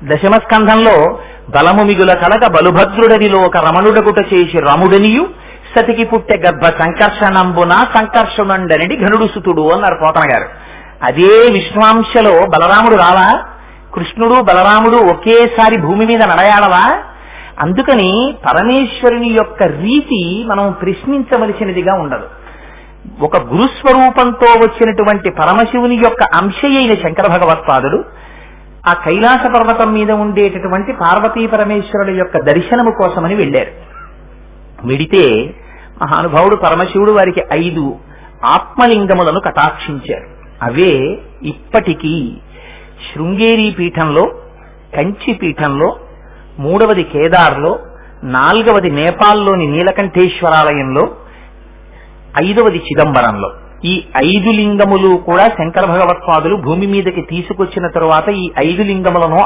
దశమ స్కంధంలో బలము మిగుల కలగ బలుభద్రుడనిలో ఒక రమణుడగుట చేసి రముడనియు సతికి పుట్టె గర్భ సంకర్షణంబున సంకర్షణుండనిడి ఘనుడు సుతుడు అన్నారు పోతన గారు. అదే విష్ణువాంశలో బలరాముడు రావా? కృష్ణుడు బలరాముడు ఒకేసారి భూమి మీద నడయాడవా? అందుకని పరమేశ్వరుని యొక్క రీతి మనం ప్రశ్నించవలసినదిగా ఉండదు. ఒక గురుస్వరూపంతో వచ్చినటువంటి పరమశివుని యొక్క అంశ అయిన శంకర భగవత్పాదుడు ఆ కైలాస పర్వతం మీద ఉండేటటువంటి పార్వతీ పరమేశ్వరుల యొక్క దర్శనము కోసమని వెళ్ళారు. వెడితే మహానుభావుడు పరమశివుడు వారికి 5 ఆత్మలింగములను కటాక్షించారు. అవే ఇప్పటికీ శృంగేరి పీఠంలో, కంచి పీఠంలో, 3వది కేదార్లో, 4వది నేపాల్లోని నీలకంఠేశ్వరాలయంలో, 5వది చిదంబరంలో. ఈ 5 లింగములు కూడా శంకర భగవత్పాదులు భూమి మీదకి తీసుకొచ్చిన తరువాత ఈ 5 లింగములను